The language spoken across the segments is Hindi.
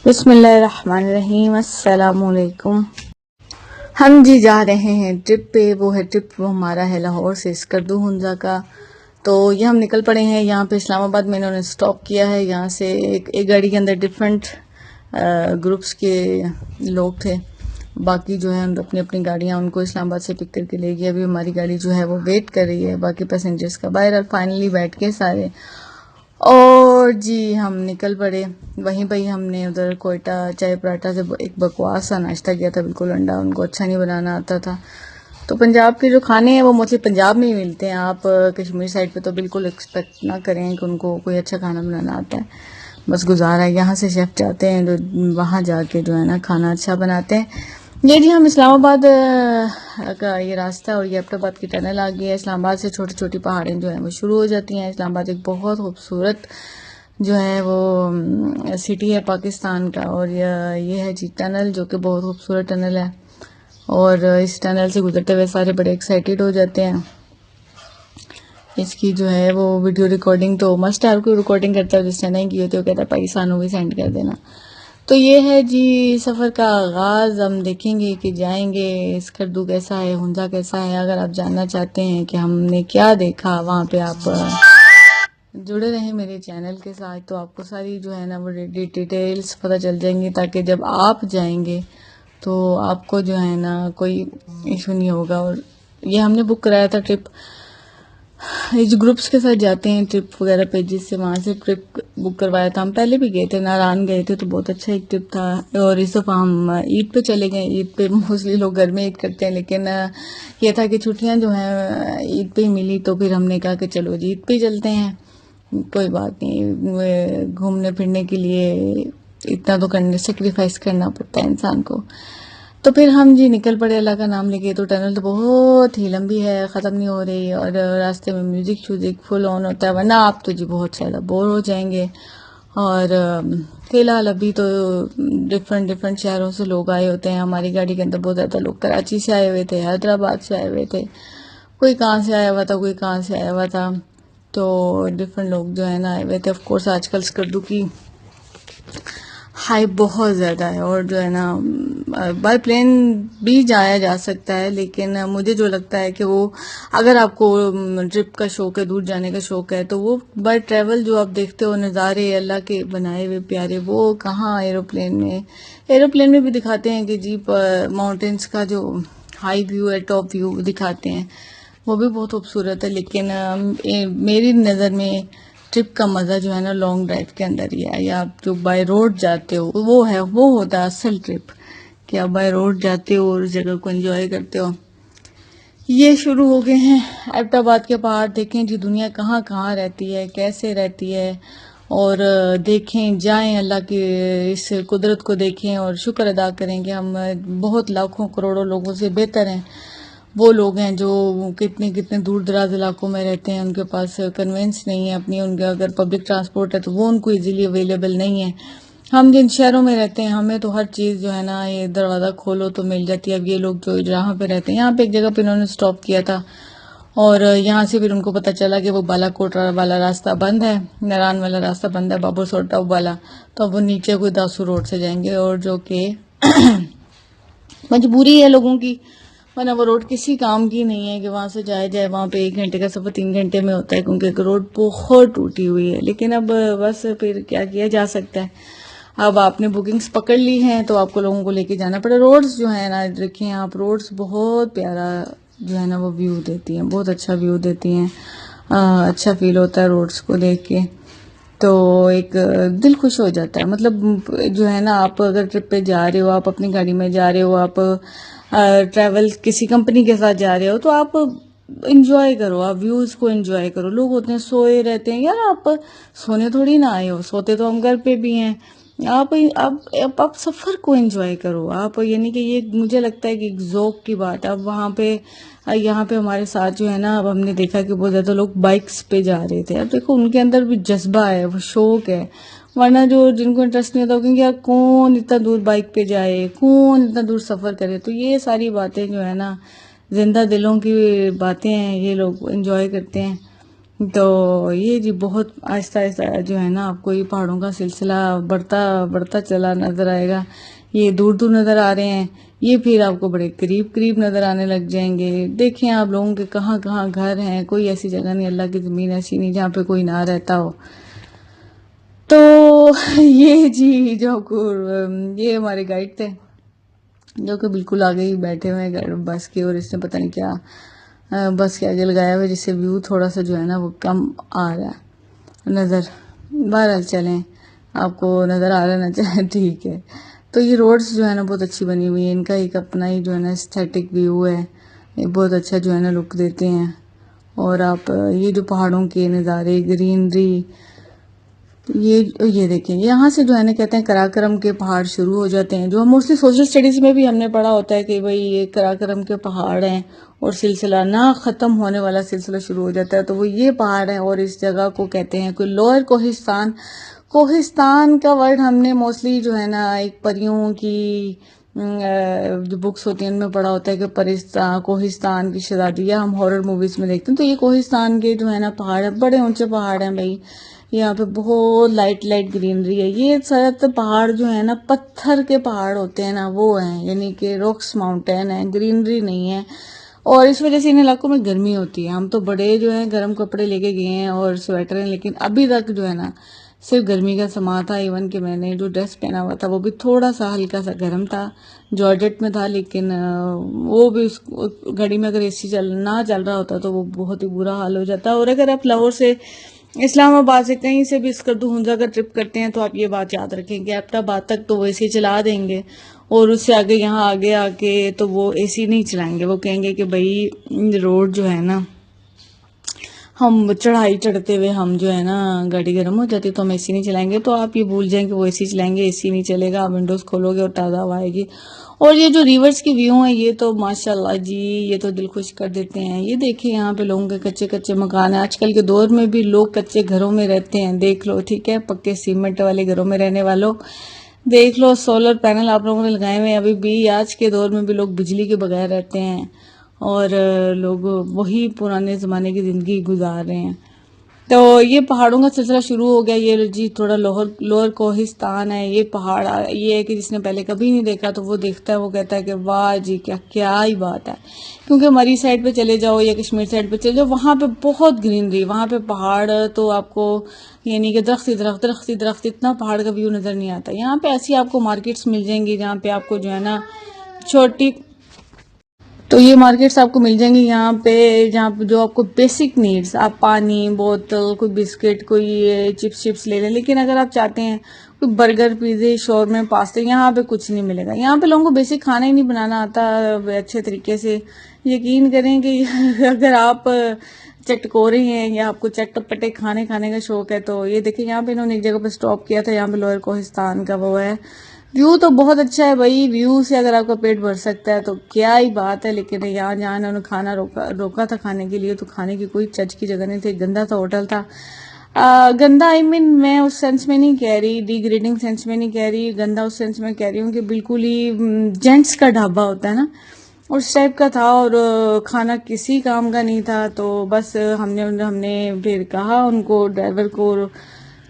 बिस्मिल्लाहिर्रहमानिर्रहीम, अस्सलामुअलैकुम। हम जी जा रहे हैं ट्रिप पे। वो है ट्रिप, वो हमारा है लाहौर से स्कर्दू हुंजा का। तो ये हम निकल पड़े हैं। यहाँ पे इस्लामाबाद में इन्होंने स्टॉप किया है। यहाँ से एक गाड़ी के अंदर डिफरेंट ग्रुप्स के लोग थे। बाकी जो है अपनी अपनी गाड़ियाँ उनको इस्लामाबाद से पिक करके ले गई। अभी हमारी गाड़ी जो है वो वेट कर रही है बाकी पैसेंजर्स का। बहरहाल फाइनली बैठ के सारे और जी हम निकल पड़े। वहीं पर ही हमने उधर कोयटा चाय पराठा से एक बकवास सा नाश्ता किया था। बिल्कुल अंडा उनको अच्छा नहीं बनाना आता था। तो पंजाब के जो खाने हैं वो मोस्टली पंजाब में ही मिलते हैं। आप कश्मीर साइड पे तो बिल्कुल एक्सपेक्ट ना करें कि उनको कोई अच्छा खाना बनाना आता है। बस गुजारा है। यहाँ से शेफ जाते हैं जो वहाँ जाके जो है ना खाना अच्छा बनाते हैं। ये जी हम इस्लामाबाद का ये रास्ता और ये एबटाबाद की टनल आ गई है। इस्लामाबाद से छोटी छोटी पहाड़ें जो हैं वो शुरू हो जाती हैं। इस्लामाबाद एक बहुत खूबसूरत जो है वो सिटी है पाकिस्तान का। और ये है जी टनल जो कि बहुत खूबसूरत टनल है। और इस टनल से गुजरते हुए सारे बड़े एक्साइटेड हो जाते हैं। इसकी जो है वो वीडियो रिकॉर्डिंग तो मस्ट है। कोई रिकॉर्डिंग करता है जिसने नहीं की होती वो कहता है भाई सानू भी सेंड कर देना। तो ये है जी सफ़र का आगाज़। हम देखेंगे कि जाएंगे स्कर्दू कैसा है, हुंजा कैसा है। अगर आप जानना चाहते हैं कि हमने क्या देखा वहाँ पे, आप जुड़े रहें मेरे चैनल के साथ। तो आपको सारी जो है ना वो डिटेल्स पता चल जाएंगी ताकि जब आप जाएंगे तो आपको जो है ना कोई इशू नहीं होगा। और ये हमने बुक कराया था ट्रिप। ये जो ग्रुप्स के साथ जाते हैं ट्रिप वगैरह पे, जिससे वहाँ से ट्रिप बुक करवाया था। हम पहले भी गए थे, नारायण गए थे तो बहुत अच्छा एक ट्रिप था। और इस दफ़ा हम ईद पे चले गए। ईद पे मोस्टली लोग घर में ईद करते हैं, लेकिन ये था कि छुट्टियाँ जो हैं ईद पे ही मिली तो फिर हमने कहा कि चलो जी ईद पे ही चलते हैं। कोई बात नहीं, घूमने फिरने के लिए इतना तो करने सेक्रीफाइस करना पड़ता है इंसान को। तो फिर हम जी निकल पड़े अल्लाह का नाम लेके। तो टनल तो बहुत ही लंबी है, ख़त्म नहीं हो रही। और रास्ते में म्यूज़िक श्यूजिक फुल ऑन होता है, वरना आप तो जी बहुत ज़्यादा बोर हो जाएंगे। और फ़िलहाल अभी तो डिफरेंट डिफरेंट शहरों से लोग आए होते हैं। हमारी गाड़ी के अंदर बहुत ज़्यादा लोग कराची से आए हुए थे, हैदराबाद से आए हुए थे, कोई कहाँ से आया हुआ था, कोई कहाँ से आया हुआ था। तो डिफरेंट लोग जो है ना आए हुए थे। ऑफ कोर्स आजकल स्कर्दू की हाइप बहुत ज़्यादा है। और जो है ना बाय प्लेन भी जाया जा सकता है, लेकिन मुझे जो लगता है कि वो अगर आपको ट्रिप का शौक है, दूर जाने का शौक है, तो वो बाय ट्रैवल जो आप देखते हो नज़ारे अल्लाह के बनाए हुए प्यारे, वो कहाँ एरोप्लेन में भी दिखाते हैं कि जी माउंटेन्स का जो हाई व्यू है, टॉप व्यू दिखाते हैं, वो भी बहुत खूबसूरत है। लेकिन मेरी नज़र में ट्रिप का मज़ा जो है ना लॉन्ग ड्राइव के अंदर ही है। या आप जो बाय रोड जाते हो वो होता है असल ट्रिप, कि आप बाय रोड जाते हो और उस जगह को एंजॉय करते हो। ये शुरू हो गए हैं एबटाबाद के पहाड़। देखें जी दुनिया कहाँ कहाँ रहती है, कैसे रहती है। और देखें, जाएं, अल्लाह की इस कुदरत को देखें और शुक्र अदा करें कि हम बहुत लाखों करोड़ों लोगों से बेहतर हैं। वो लोग हैं जो कितने कितने दूर दराज इलाकों में रहते हैं, उनके पास कन्वेंस नहीं है अपनी। उनके अगर पब्लिक ट्रांसपोर्ट है तो वो उनको इजीली अवेलेबल नहीं है। हम जिन शहरों में रहते हैं हमें तो हर चीज़ जो है ना ये दरवाज़ा खोलो तो मिल जाती है। अब ये लोग जो जहाँ पे रहते हैं, यहाँ पे एक जगह पे इन्होंने स्टॉप किया था और यहाँ से फिर उनको पता चला कि वो बालाकोट वाला रास्ता बंद है, नारायण वाला रास्ता बंद है, बाबू सोटा वाला। तो अब वो नीचे कोई दासू रोड से जाएंगे, और जो कि मजबूरी है लोगों की, वरना वो रोड किसी काम की नहीं है कि वहाँ से जाया जाए। वहाँ पे 1 घंटे का सफ़र 3 घंटे में होता है, क्योंकि रोड बहुत टूटी हुई है। लेकिन अब बस फिर क्या किया जा सकता है। अब आपने बुकिंग्स पकड़ ली हैं तो आपको लोगों को लेके जाना पड़े। रोड्स जो है ना, देखिए आप, रोड्स बहुत प्यारा जो है ना वो व्यू देती हैं, बहुत अच्छा व्यू देती हैं। अच्छा फील होता है रोड्स को देख के। तो एक दिल खुश हो जाता है। मतलब जो है ना, आप अगर ट्रिप पे जा रहे हो, आप अपनी गाड़ी में जा रहे हो, आप ट्रैवल किसी कंपनी के साथ जा रहे हो, तो आप इंजॉय करो, आप व्यूज़ को इंजॉय करो। लोग होते हैं सोए रहते हैं, यार आप सोने थोड़ी ना आए हो, सोते तो हम घर पे भी हैं। आप सफ़र को एंजॉय करो। आप यानी कि ये मुझे लगता है कि एक ज़ौक की बात है। अब वहाँ पे यहाँ पे हमारे साथ जो है ना, अब हमने देखा कि बहुत ज़्यादा लोग बाइक्स पे जा रहे थे। अब देखो उनके अंदर भी जज्बा है, वो शौक है। वरना जो जिनको इंटरेस्ट नहीं होता, क्योंकि यार कौन इतना दूर बाइक पे जाए, कौन इतना दूर सफ़र करे। तो ये सारी बातें जो है ना जिंदा दिलों की बातें हैं, ये लोग एंजॉय करते हैं। तो ये जी बहुत आहिस्ता आहिस्ता जो है ना आपको ये पहाड़ों का सिलसिला बढ़ता बढ़ता चला नजर आएगा। ये दूर दूर नजर आ रहे हैं, ये फिर आपको बड़े करीब करीब नजर आने लग जाएंगे। देखें आप लोगों के कहाँ कहाँ घर हैं, कोई ऐसी जगह नहीं, अल्लाह की ज़मीन ऐसी नहीं जहाँ पे कोई ना रहता हो। तो ये जी जो आपको ये हमारे गाइड थे जो कि बिल्कुल आगे ही बैठे हुए हैं बस के, और इसने पता नहीं क्या बस के आगे लगाया हुआ है जिससे व्यू थोड़ा सा जो है ना वो कम आ रहा है नज़र। बहरहाल चलें, आपको नज़र आ रहा है ना, चाहे ठीक है। तो ये रोड्स जो है ना बहुत अच्छी बनी हुई है, इनका एक अपना ही जो है ना एस्थेटिक व्यू है, ये बहुत अच्छा जो है ना लुक देते हैं। और आप ये जो पहाड़ों के नज़ारे, ग्रीनरी, ये देखें यहाँ से जो है ना कहते हैं कराकरम के पहाड़ शुरू हो जाते हैं, जो हम मोस्टली सोशल स्टडीज़ में भी हमने पढ़ा होता है कि भाई ये कराकरम के पहाड़ हैं और सिलसिला ना ख़त्म होने वाला सिलसिला शुरू हो जाता है। तो वो ये पहाड़ है और इस जगह को कहते हैं कोई लोअर कोहिस्तान। कोहिस्तान का वर्ड हमने मोस्टली जो है ना एक परियों की जो बुक्स होती हैं उनमें पढ़ा होता है कि परिस्तान कोहिस्तान की शहजादी, या हम हॉरर मूवीज़ में देखते हैं। तो ये कोहिस्तान के जो है ना पहाड़ है, बड़े ऊंचे पहाड़ हैं भाई, यहाँ पे बहुत लाइट लाइट ग्रीनरी है। ये सारे पहाड़ जो है ना पत्थर के पहाड़ होते हैं ना, वो हैं, यानी कि रॉक्स माउंटेन है, ग्रीनरी नहीं है। और इस वजह से इन इलाकों में गर्मी होती है। हम तो बड़े जो है गर्म कपड़े लेके गए हैं और स्वेटर हैं, लेकिन अभी तक जो है ना सिर्फ गर्मी का समा था। इवन कि मैंने जो ड्रेस पहना हुआ था वो भी थोड़ा सा हल्का सा गर्म था, जॉर्जेट में था, लेकिन वो भी उस घड़ी में अगर एसी ना चल रहा होता तो वो बहुत ही बुरा हाल हो जाता। और अगर आप लाहौर से, इस्लामाबाद से, कहीं से भी स्कर्दू हुंजा का ट्रिप करते हैं तो आप ये बात याद रखें कि एबटाबाद तक तो वो एसी चला देंगे, और उससे आगे यहाँ आगे आके तो वो एसी नहीं चलाएंगे। वो कहेंगे कि भाई रोड जो है ना, हम चढ़ाई चढ़ते हुए हम जो है ना गाड़ी गर्म हो जाती है तो हम एसी नहीं चलाएंगे। तो आप ये भूल जाएं कि वो एसी चलाएंगे, एसी नहीं चलेगा, आप विंडोज़ खोलोगे और ताज़ा हवा आएगी। और ये जो रिवर्स की व्यू है ये तो माशाल्लाह जी, ये तो दिल खुश कर देते हैं। ये देखिए यहाँ पे लोगों के कच्चे कच्चे मकान है। आजकल के दौर में भी लोग कच्चे घरों में रहते हैं, देख लो, ठीक है, पक्के सीमेंट वाले घरों में रहने वालों देख लो। सोलर पैनल आप लोगों ने लगाए हुए हैं, अभी भी आज के दौर में भी लोग बिजली के बगैर रहते हैं, और लोग वही पुराने ज़माने की ज़िंदगी गुजार रहे हैं। तो ये पहाड़ों का सिलसिला शुरू हो गया। ये जी थोड़ा लोअर कोहिस्तान है, ये पहाड़ ये है कि जिसने पहले कभी नहीं देखा तो वो देखता है, वो कहता है कि वाह जी क्या क्या ही बात है। क्योंकि मरी साइड पे चले जाओ या कश्मीर साइड पे चले जाओ, वहाँ पे बहुत ग्रीनरी, वहाँ पे पहाड़ तो आपको यानी कि दरख्त ही दरख्त, दरख्त ही दरख्त, इतना पहाड़ का व्यू नज़र नहीं आता। यहाँ पे ऐसी आपको मार्केट्स मिल जाएंगी जहाँ पे आपको जो है ना छोटी, तो ये मार्केट्स आपको मिल जाएंगी यहाँ पे जहाँ पे जो आपको बेसिक नीड्स, आप पानी बोतल, कोई बिस्किट, कोई चिप्स चिप्स ले लें। लेकिन अगर आप चाहते हैं कोई बर्गर, पिज़्ज़े, शौरमे, पास्ते, यहाँ पे कुछ नहीं मिलेगा। यहाँ पे लोगों को बेसिक खाना ही नहीं बनाना आता अच्छे तरीके से। यकीन करें कि अगर आप चटकोरे हैं या आपको चटपटे खाने खाने का शौक है तो ये देखिए यहाँ पे इन्होंने एक जगह पे स्टॉप किया था, यहाँ पे लोअर कोहिस्तान का वो है। व्यू तो बहुत अच्छा है भाई, व्यू से अगर आपका पेट भर सकता है तो क्या ही बात है। लेकिन यहाँ जहाँ इन्होंने खाना रोका था खाने के लिए, तो खाने की कोई चज की जगह नहीं थी, गंदा सा होटल था। गंदा आई मीन मैं उस सेंस में नहीं कह रही, डिग्रेडिंग सेंस में नहीं कह रही, गंदा उस सेंस में कह रही हूँ कि बिल्कुल ही जेंट्स का ढाबा होता है ना, उस टाइप का था। और खाना किसी काम का नहीं था। तो बस हमने हमने फिर कहा उनको, ड्राइवर को,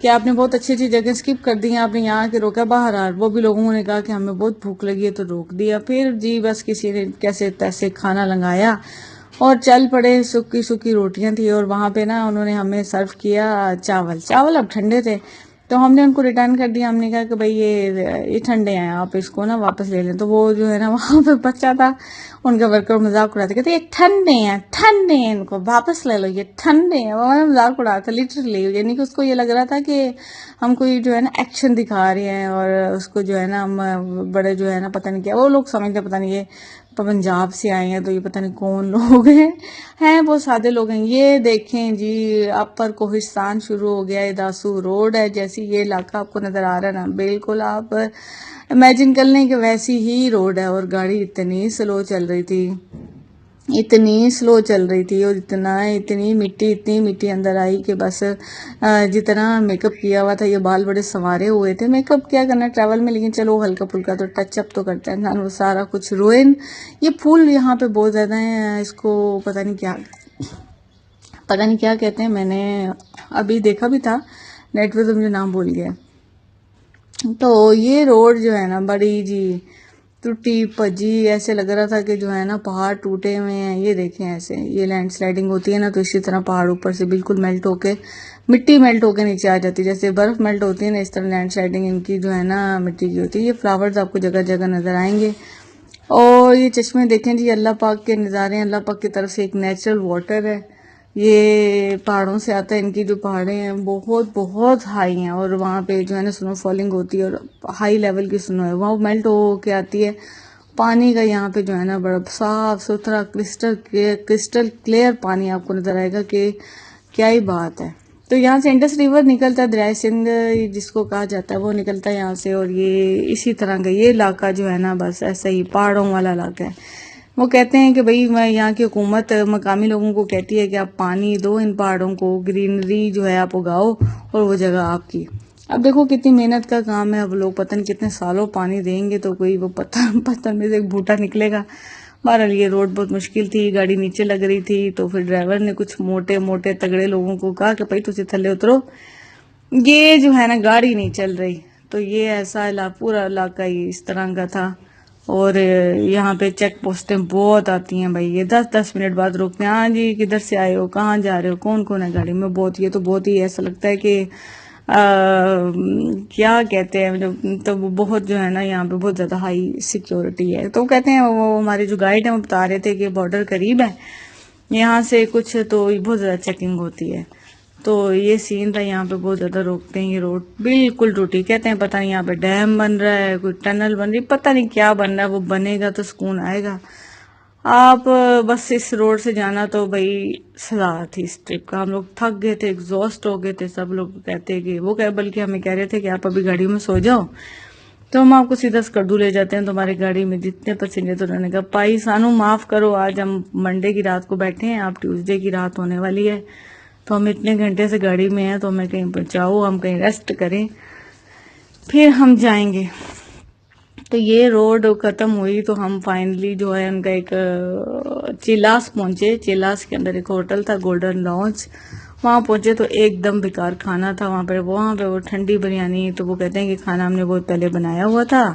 कि आपने बहुत अच्छी अच्छी जगह स्किप कर दी हैं, आपने यहाँ के रोका बाहर आ। वो भी लोगों ने कहा कि हमें बहुत भूख लगी है तो रोक दिया। फिर जी बस किसी ने कैसे तैसे खाना लंगाया और चल पड़े। सूखी सूखी रोटियां थी और वहाँ पे ना उन्होंने हमें सर्व किया चावल। चावल अब ठंडे थे तो हमने उनको रिटर्न कर दिया। हमने कहा कि भाई ये ठंडे हैं, आप इसको ना वापस ले लें। तो वो जो है ना वहाँ पे बच्चा था, उनका वर्कर मजाक उड़ाते, कहते ये ठंडे हैं, इनको वापस ले लो, ये ठंडे हैं। वो हमारा मजाक उड़ा था लिटरली, यानी कि उसको ये लग रहा था कि हम कोई जो है ना एक्शन दिखा रहे हैं, और उसको जो है ना हम बड़े जो है ना पता नहीं क्या, वो लोग समझते पता नहीं ये पंजाब से आए हैं तो ये पता नहीं कौन लोग हैं वो सादे लोग हैं। ये देखें जी अपर कोहिस्तान शुरू हो गया, ये दासू रोड है। जैसी ये इलाका आपको नजर आ रहा है ना, बिल्कुल आप इमेजिन कर लें कि वैसी ही रोड है। और गाड़ी इतनी स्लो चल रही थी, इतनी स्लो चल रही थी, और इतनी मिट्टी अंदर आई कि बस जितना मेकअप किया हुआ था, ये बाल बड़े संवारे हुए थे। मेकअप क्या करना ट्रैवल में, लेकिन चलो हल्का फुल्का तो टचअप तो करता है इंसान, वो सारा कुछ रोइन। ये फूल यहाँ पे बहुत ज़्यादा है, इसको पता नहीं क्या पता नहीं क्या कहते हैं, मैंने अभी देखा भी था नेट पे तो मुझे नाम भूल गया। तो ये रोड जो है ना बड़ी जी टूटी भजी, ऐसे लग रहा था कि जो है ना पहाड़ टूटे हुए हैं। ये देखें, ऐसे ये लैंडस्लाइडिंग होती है ना तो इसी तरह पहाड़ ऊपर से बिल्कुल मेल्ट होके, मिट्टी मेल्ट होके नीचे आ जाती है, जैसे बर्फ मेल्ट होती है ना, इस तरह लैंडस्लाइडिंग इनकी जो है ना मिट्टी की होती है। ये फ्लावर्स आपको जगह जगह नजर आएंगे। और ये चश्मे देखें जी, अल्लाह पाक के नज़ारे हैं, अल्लाह पाक की तरफ से एक नेचुरल वाटर है। ये पहाड़ों से आता है, इनकी जो पहाड़े हैं बहुत बहुत हाई हैं और वहाँ पे जो है ना स्नो फॉलिंग होती है और हाई लेवल की स्नो है, वहाँ मेल्ट हो के आती है। पानी का यहाँ पे जो है ना बड़ा साफ सुथरा क्रिस्टल क्लियर पानी आपको नजर आएगा कि क्या ही बात है। तो यहाँ से इंडस रिवर निकलता है, दरिया सिंध जिसको कहा जाता है, वो निकलता है यहाँ से। और ये इसी तरह का ये इलाका जो है ना बस ऐसा ही पहाड़ों वाला इलाका है। वो कहते हैं कि भाई मैं यहाँ की हुकूमत मकामी लोगों को कहती है कि आप पानी दो इन पहाड़ों को, ग्रीनरी जो है आप उगाओ और वो जगह आपकी। अब देखो कितनी मेहनत का काम है। अब लोग पता नहीं कितने सालों पानी देंगे तो कोई वो पत्थर में से एक बूटा निकलेगा। बहरहाल ये रोड बहुत मुश्किल थी, गाड़ी नीचे लग रही थी, तो फिर ड्राइवर ने कुछ मोटे मोटे तगड़े लोगों को कहा कि भाई तुझे थल्ले उतरो, ये जो है ना गाड़ी नहीं चल रही। तो ये ऐसा पूरा इलाका ही इस तरह का था। और यहाँ पे चेक पोस्टें बहुत आती हैं भाई, ये 10-10 मिनट बाद रोकते हैं। हाँ जी, किधर से आए हो, कहाँ जा रहे हो, कौन कौन है गाड़ी में। बहुत ये तो बहुत ही ऐसा लगता है कि क्या कहते हैं जो, तो वो बहुत जो है ना यहाँ पे बहुत ज़्यादा हाई सिक्योरिटी है। तो कहते हैं वो हमारे जो गाइड हैं वो बता रहे थे कि बॉर्डर करीब है यहाँ से कुछ, तो बहुत ज़्यादा चेकिंग होती है। तो ये सीन था, यहाँ पे बहुत ज़्यादा रोकते हैं। ये रोड बिल्कुल टूटी, कहते हैं पता नहीं यहाँ पे डैम बन रहा है, कोई टनल बन रही, पता नहीं क्या बन रहा है। वो बनेगा तो सुकून आएगा। आप बस इस रोड से जाना तो भाई सजा थी इस ट्रिप का। हम लोग थक गए थे, एग्जॉस्ट हो गए थे। सब लोग कहते कि वो कह बल्कि हमें कह रहे थे कि आप अभी गाड़ी में सो जाओ तो हम आपको सीधा स्कर्दू ले जाते हैं तुम्हारी गाड़ी में, जितने पसीने। तो उन्होंने कहा पाई सानू माफ करो, आज हम मंडे की रात को बैठे हैं, आप ट्यूसडे की रात होने वाली है, तो हम इतने घंटे से गाड़ी में हैं, तो हमें कहीं पहुंचाओ, हम कहीं रेस्ट करें, फिर हम जाएंगे। तो ये रोड खत्म हुई तो हम फाइनली जो है उनका एक चिलास पहुंचे। चिलास के अंदर एक होटल था गोल्डन लॉन्च, वहां पहुंचे तो एकदम बेकार खाना था वहां पे वो ठंडी बिरयानी। तो वो कहते हैं कि खाना हमने बहुत पहले बनाया हुआ था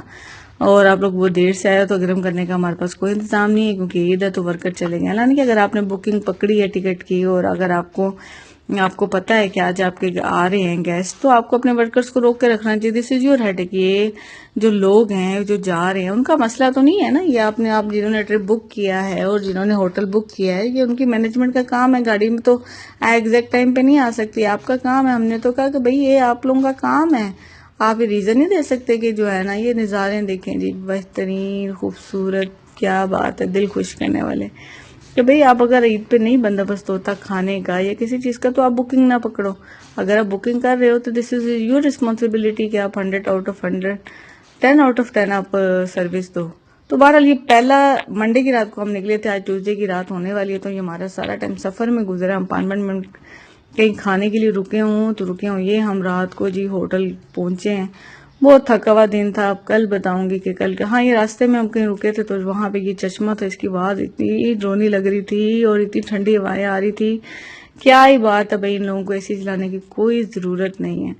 और आप लोग वो देर से आया तो गर्म करने का हमारे पास कोई इंतजाम नहीं है, क्योंकि ईद है तो वर्कर चले गए। हालांकि कि अगर आपने बुकिंग पकड़ी है टिकट की और अगर आपको पता है कि आज आपके आ रहे हैं गेस्ट, तो आपको अपने वर्कर्स को रोक के रखना चाहिए। This is your headache. ये जो लोग हैं जो जा रहे हैं उनका मसला तो नहीं है ना, ये आप जिन्होंने ट्रिप बुक किया है और जिन्होंने होटल बुक किया है, ये उनकी मैनेजमेंट का काम है। गाड़ी में तो एग्जैक्ट टाइम पे नहीं आ सकती, आपका काम है। हमने तो कहा कि भाई ये आप लोगों का काम है, आप ये रीजन नहीं दे सकते कि जो है ना ये नज़ारे देखें जी, बेहतरीन खूबसूरत, क्या बात है, दिल खुश करने वाले। कि भाई आप अगर ईद पे नहीं बंदोबस्त होता खाने का या किसी चीज़ का तो आप बुकिंग ना पकड़ो। अगर आप बुकिंग कर रहे हो तो दिस इज योर रिस्पॉन्सिबिलिटी कि आप 100 आउट ऑफ 100, 10 आउट ऑफ 10 आप सर्विस दो। तो बहरहाल ये पहला मंडे की रात को हम निकले थे, आज ट्यूसडे की रात होने वाली है। तो ये हमारा सारा टाइम सफ़र में गुजरा। हम 5 मिनट कहीं खाने के लिए रुके हूँ ये हम रात को जी होटल पहुंचे हैं। बहुत थका हुआ दिन था। अब कल बताऊंगी कि कल का। हाँ, ये रास्ते में हम कहीं रुके थे तो वहां पे ये चश्मा था, इसकी आवाज इतनी ड्रोनी लग रही थी और इतनी ठंडी हवाएं आ रही थी। क्या ही बात है भाई, इन लोगों को एसी चलाने की कोई जरूरत नहीं है।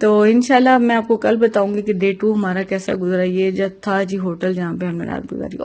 तो इंशाल्लाह मैं आपको कल बताऊंगी कि डे 2 हमारा कैसा गुजरा। ये जब था जी होटल जहाँ पे हमने रात गुजारी।